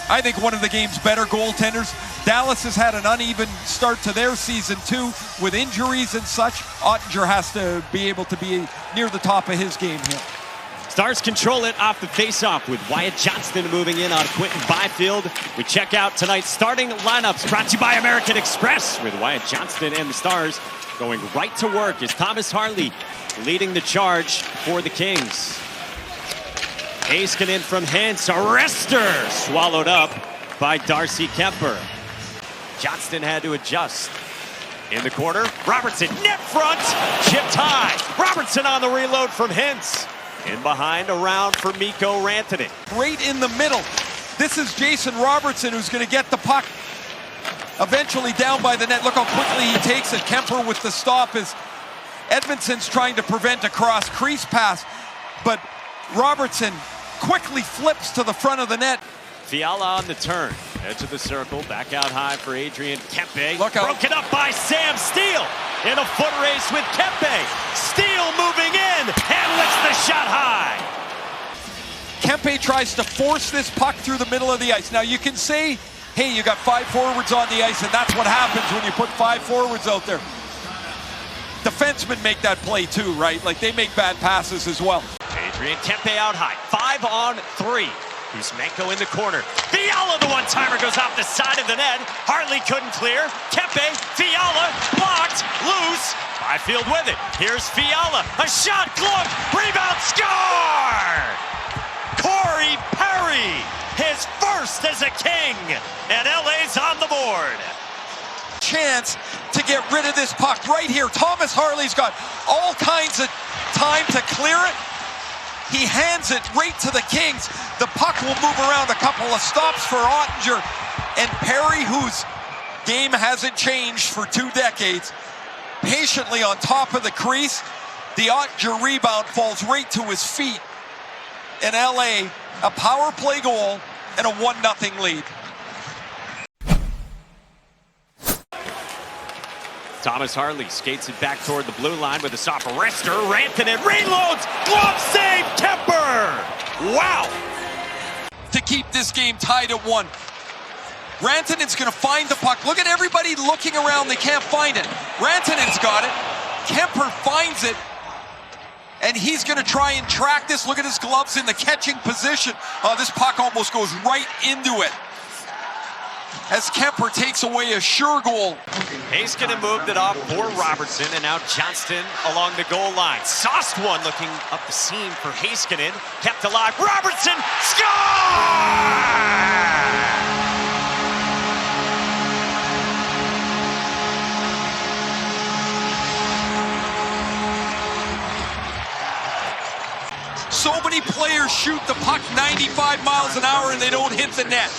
I think one of the game's better goaltenders. Dallas has had an uneven start to their season too, with injuries and such. Oettinger has to be able to be near the top of his game here. Stars control it off the faceoff with Wyatt Johnston moving in on Quinton Byfield. We check out tonight's starting lineups brought to you by American Express with Wyatt Johnston and the Stars going right to work as Thomas Harley leading the charge for the Kings. Heiskanen from Hintz, a wrister swallowed up by Darcy Kuemper. Johnston had to adjust. In the corner, Robertson, net front, chipped high. Robertson on the reload from Hintz. In behind, around for Mikko Rantanen. Right in the middle. This is Jason Robertson who's going to get the puck eventually down by the net. Look how quickly he takes it. Kuemper with the stop as Edmondson's trying to prevent a cross crease pass. But Robertson quickly flips to the front of the net. Fiala on the turn. Edge of the circle, back out high for Adrian Kempe. Look out. Broken up by Sam Steele. In a foot race with Kempe. Steele moving in and lifts the shot high. Kempe tries to force this puck through the middle of the ice. Now you can say, hey, you got 5 forwards on the ice, and that's what happens when you put 5 forwards out there. Defensemen make that play too, right? Like, they make bad passes as well. Adrian Kempe out high, 5 on 3. Kuzmenko in the corner. Fiala, the one-timer, goes off the side of the net. Hartley couldn't clear. Kempe, Fiala, blocked, loose. Byfield with it. Here's Fiala. A shot, glove, rebound, score! Corey Perry, his first as a King, and LA's on the board. Chance to get rid of this puck right here. Thomas Harley's got all kinds of time to clear it. He hands it right to the Kings. The puck will move around, a couple of stops for Oettinger. And Perry, whose game hasn't changed for 2 decades, patiently on top of the crease. The Oettinger rebound falls right to his feet. In LA, a power play goal and a 1-0 lead. Thomas Harley skates it back toward the blue line with a soft wrister. Rantanen reloads, glove save, Kuemper! Wow! To keep this game tied at 1. Rantanen's going to find the puck. Look at everybody looking around. They can't find it. Rantanen's got it. Kuemper finds it. And he's going to try and track this. Look at his gloves in the catching position. This puck almost goes right into it, as Kuemper takes away a sure goal. Heiskanen moved it off for Robertson, and now Johnston along the goal line. Sauced one looking up the seam for Heiskanen. Kept alive. Robertson, score! So many players shoot the puck 95 miles an hour and they don't hit the net.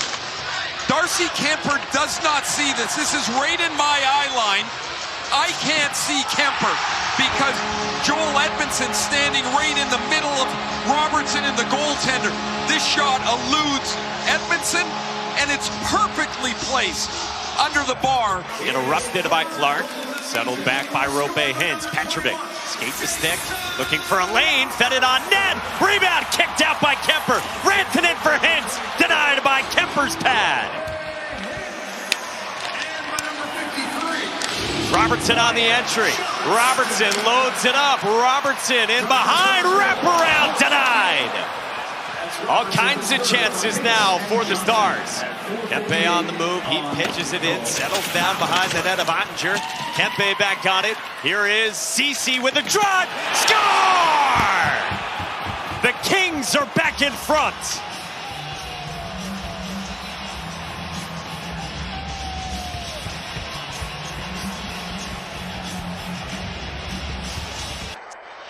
Darcy Kuemper does not see this. This is right in my eye line. I can't see Kuemper because Joel Edmondson's standing right in the middle of Robertson and the goaltender. This shot eludes Edmondson, and it's perfectly placed under the bar. Interrupted by Clark. Settled back by Roope Hintz. Petrovic skates the stick, looking for a lane, fed it on net. Rebound kicked out by Kuemper. Rantanen for Hintz, denied by Kemper's pad. Robertson on the entry. Robertson loads it up. Robertson in behind, wraparound denied. All kinds of chances now for the Stars. Kempe on the move, he pitches it in, settles down behind the net of Oettinger. Kempe back on it. Here is Ceci with a drive. Score! The Kings are back in front.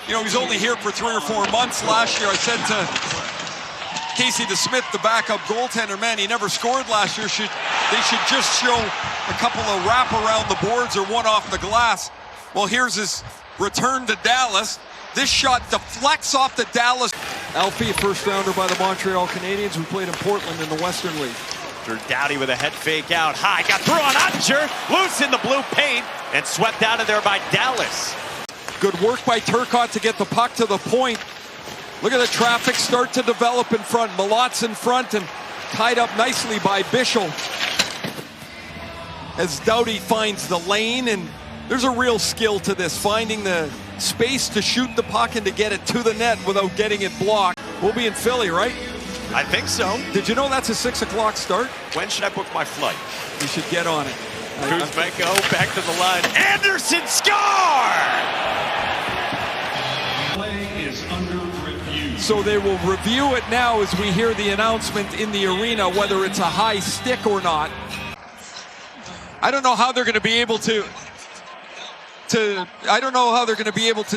You know, he's only here for 3 or 4 months. Last year, I said to Casey DeSmith, the backup goaltender, man, he never scored last year. They should just show a couple of wrap around the boards or one off the glass. Well, here's his return to Dallas. This shot deflects off the Dallas. Alfie, first rounder by the Montreal Canadiens, who played in Portland in the Western League. Drew Doughty with a head fake out high. Got through on Oettinger. Loose in the blue paint and swept out of there by Dallas. Good work by Turcotte to get the puck to the point. Look at the traffic start to develop in front. Malot's in front, and tied up nicely by Bischel. As Doughty finds the lane, and there's a real skill to this, finding the space to shoot the puck and to get it to the net without getting it blocked. We'll be in Philly, right? I think so. Did you know that's a 6 o'clock start? When should I book my flight? You should get on it. Kuzmenko back to the line. Anderson score! Play is under review. So they will review it now as we hear the announcement in the arena, whether it's a high stick or not. I don't know how they're going to be able to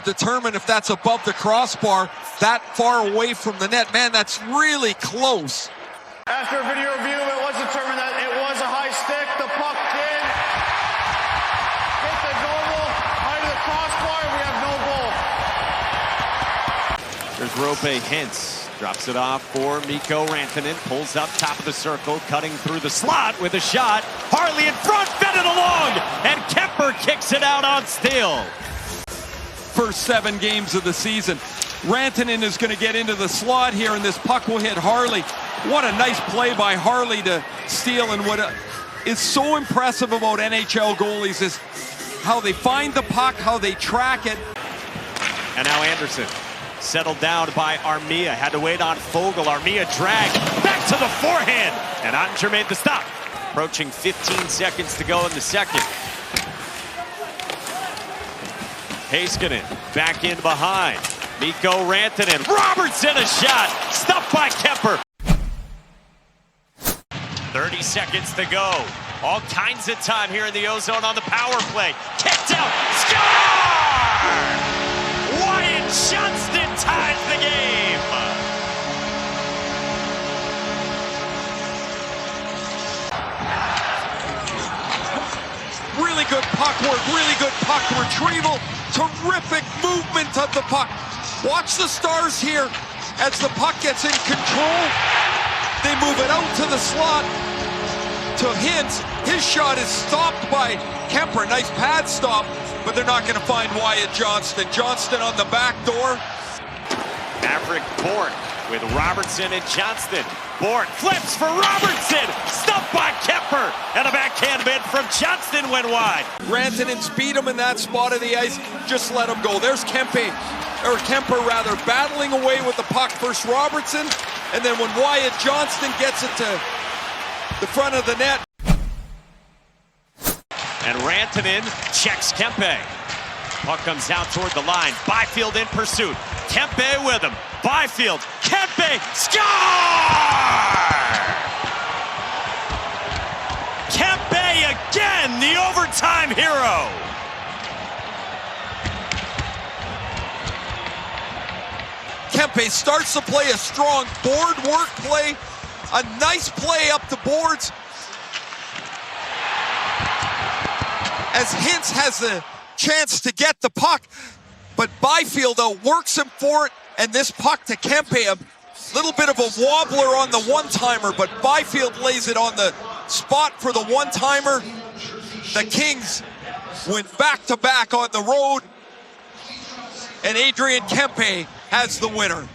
determine if that's above the crossbar, that far away from the net. Man, that's really close. After a video review, it was determined that it was a high stick. The puck did hit the normal height of the crossbar. We have no goal. There's Roope Hintz. Drops it off for Mikko Rantanen. Pulls up top of the circle, cutting through the slot with a shot. Harley in front, fed it along, and Kemper kicks it out on steal. First 7 games of the season. Rantanen is going to get into the slot here, and this puck will hit Harley. What a nice play by Harley to steal, and what is so impressive about NHL goalies is how they find the puck, how they track it. And now Anderson. Settled down by Armia. Had to wait on Fogle. Armia dragged back to the forehand. And Ottinger made the stop. Approaching 15 seconds to go in the second. Heiskanen back in behind. Mikko Rantanen. Robertson a shot. Stuffed by Kemper. 30 seconds to go. All kinds of time here in the O-zone on the power play. Kicked out. Score! Wyatt Johnston ties the game. Really good puck work, really good puck retrieval. Terrific movement of the puck. Watch the Stars here as the puck gets in control. They move it out to the slot to Hintz. His shot is stopped by Kemper. Nice pad stop, but they're not going to find Wyatt Johnston. Johnston on the back door. Maverick Bourque with Robertson and Johnston. Bourque flips for Robertson. Stuffed by Kemper. And a backhand bid from Johnston went wide. Rantanen beat him in that spot of the ice. Just let him go. There's Kemper battling away with the puck. First Robertson, and then when Wyatt Johnston gets it to the front of the net. And Rantanen checks Kempe. Puck comes out toward the line. Byfield in pursuit. Kempe with him. Byfield. Kempe. Score! Kempe again, the overtime hero. Kempe starts to play a strong board work play. A nice play up the boards. As Hintz has the chance to get the puck, but Byfield works him for it, and this puck to Kempe, a little bit of a wobbler on the one-timer, but Byfield lays it on the spot for the one-timer. The Kings went back-to-back on the road, and Adrian Kempe has the winner.